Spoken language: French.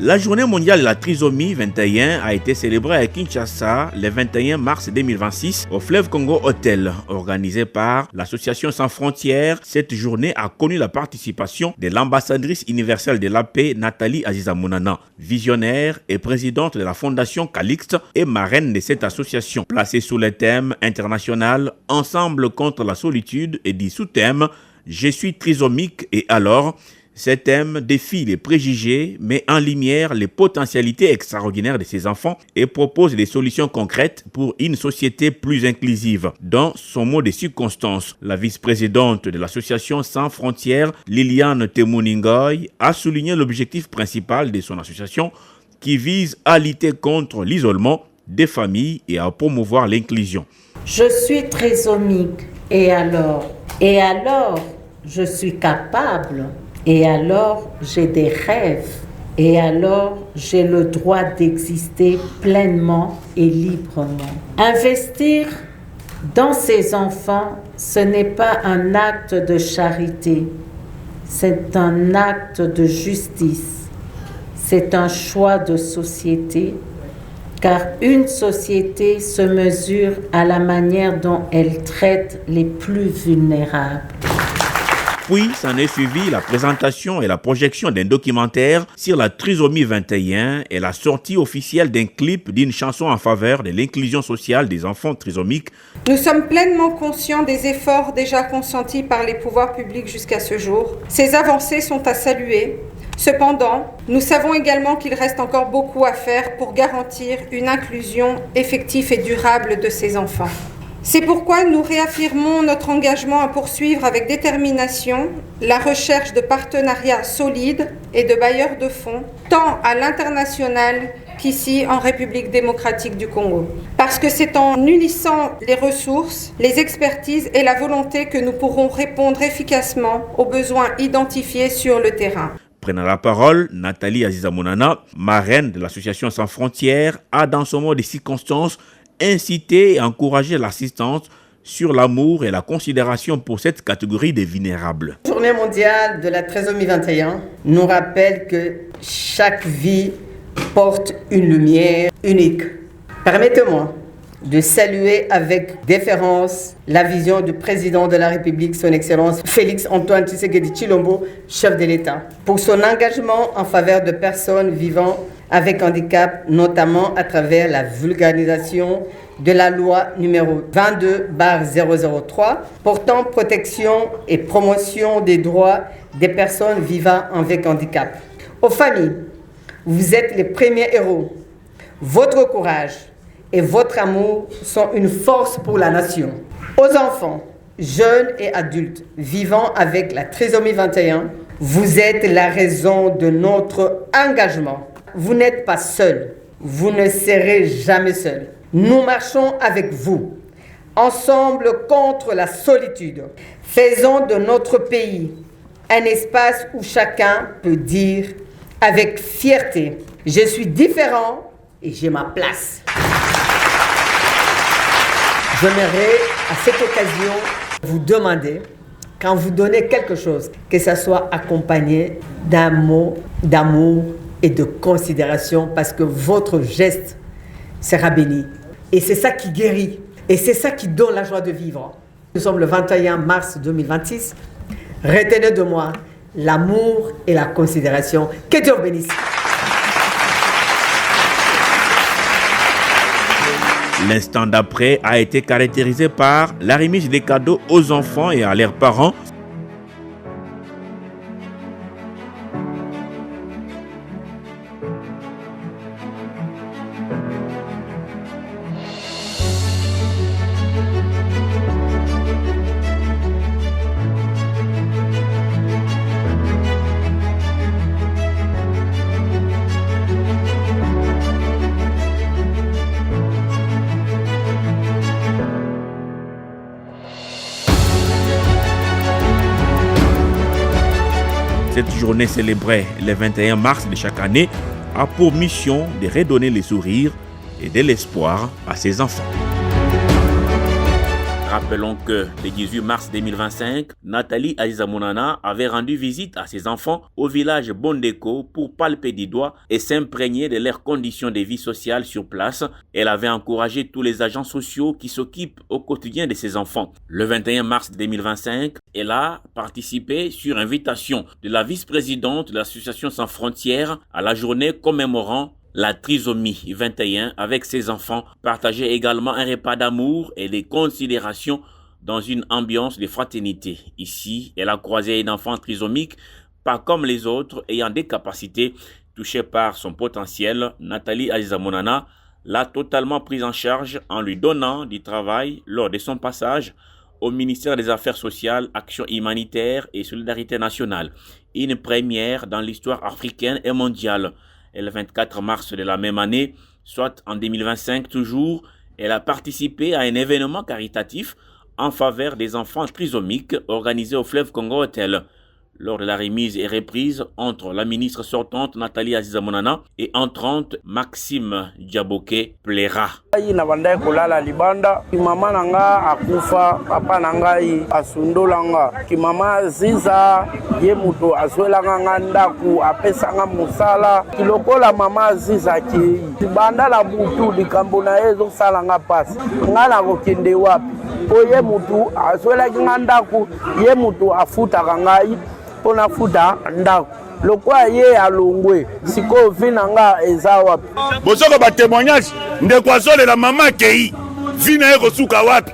La journée mondiale de la trisomie 21 a été célébrée à Kinshasa le 21 mars 2026 au Fleuve Congo Hotel, organisée par l'Association Sans Frontières. Cette journée a connu la participation de l'ambassadrice universelle de la paix Nathalie Aziza-Mounana, visionnaire et présidente de la Fondation Calixte et marraine de cette association, placée sous le thème international « Ensemble contre la solitude » et dit sous-thème « Je suis trisomique et alors ?» Ce thème défie les préjugés, met en lumière les potentialités extraordinaires de ces enfants et propose des solutions concrètes pour une société plus inclusive. Dans son mot de circonstance, la vice-présidente de l'association Sans Frontières, Liliane Temuningoy, a souligné l'objectif principal de son association qui vise à lutter contre l'isolement des familles et à promouvoir l'inclusion. Je suis trisomique et alors, je suis capable. Et alors, j'ai des rêves. Et alors, j'ai le droit d'exister pleinement et librement. Investir dans ces enfants, ce n'est pas un acte de charité. C'est un acte de justice. C'est un choix de société. Car une société se mesure à la manière dont elle traite les plus vulnérables. Puis s'en est suivi la présentation et la projection d'un documentaire sur la trisomie 21 et la sortie officielle d'un clip d'une chanson en faveur de l'inclusion sociale des enfants trisomiques. Nous sommes pleinement conscients des efforts déjà consentis par les pouvoirs publics jusqu'à ce jour. Ces avancées sont à saluer. Cependant, nous savons également qu'il reste encore beaucoup à faire pour garantir une inclusion effective et durable de ces enfants. C'est pourquoi nous réaffirmons notre engagement à poursuivre avec détermination la recherche de partenariats solides et de bailleurs de fonds, tant à l'international qu'ici en République démocratique du Congo. Parce que c'est en unissant les ressources, les expertises et la volonté que nous pourrons répondre efficacement aux besoins identifiés sur le terrain. Prenant la parole, Nathalie Aziza-Mounana, marraine de l'Association Sans Frontières, a dans son mot de circonstance inciter et encourager l'assistance sur l'amour et la considération pour cette catégorie des vulnérables. La Journée mondiale de la trisomie 21 nous rappelle que chaque vie porte une lumière unique. Permettez-moi de saluer avec déférence la vision du président de la République, son Excellence Félix Antoine Tshisekedi Tshilombo, chef de l'État, pour son engagement en faveur de personnes vivant avec handicap, notamment à travers la vulgarisation de la loi numéro 22/003 portant protection et promotion des droits des personnes vivant avec handicap. Aux familles, vous êtes les premiers héros. Votre courage et votre amour sont une force pour la nation. Aux enfants, jeunes et adultes vivant avec la trisomie 21, vous êtes la raison de notre engagement. Vous n'êtes pas seul. Vous ne serez jamais seul. Nous marchons avec vous, ensemble contre la solitude. Faisons de notre pays un espace où chacun peut dire avec fierté « Je suis différent et j'ai ma place ». J'aimerais à cette occasion vous demander, quand vous donnez quelque chose, que ça soit accompagné d'un mot d'amour et de considération, parce que votre geste sera béni. Et c'est ça qui guérit. Et c'est ça qui donne la joie de vivre. Nous sommes le 21 mars 2026. Retenez de moi l'amour et la considération. Que Dieu vous bénisse. L'instant d'après a été caractérisé par la remise des cadeaux aux enfants et à leurs parents. Cette journée célébrée le 21 mars de chaque année a pour mission de redonner le sourire et de l'espoir à ses enfants. Rappelons que le 18 mars 2025, Nathalie Azizamonana avait rendu visite à ses enfants au village Bondeko pour palper du doigt et s'imprégner de leurs conditions de vie sociale sur place. Elle avait encouragé tous les agents sociaux qui s'occupent au quotidien de ses enfants. Le 21 mars 2025, elle a participé sur invitation de la vice-présidente de l'Association Sans Frontières à la journée commémorant la trisomie 21 avec ses enfants, partageait également un repas d'amour et de considération dans une ambiance de fraternité. Ici, elle a croisé un enfant trisomique, pas comme les autres, ayant des capacités touchées par son potentiel. Nathalie Azizamonana l'a totalement prise en charge en lui donnant du travail lors de son passage au ministère des Affaires sociales, Action humanitaire et solidarité nationale. Une première dans l'histoire africaine et mondiale. Et le 24 mars de la même année, soit en 2025 toujours, elle a participé à un événement caritatif en faveur des enfants trisomiques organisé au Fleuve Congo Hotel. Lors de la remise et reprise entre la ministre sortante Nathalie Azizamonana et entrante Maxime Diaboké Plera. Na bandai kolala libanda ki mama nanga akufa papa nangai asundolanga ki mama Ziza ye muto aswelanga ngandaku apesanga musala kilokola mama Ziza ki banda la butu likambo na ezo sala nga pasi ngana kokende wapi oye mutu aswela ngandaku ye mutu afuta kangai pona futa ndako lokwa ye alongwe siko vina nga eza wapi bosoko ba témoignage ndeko azolela mama kei vina eko suka wapi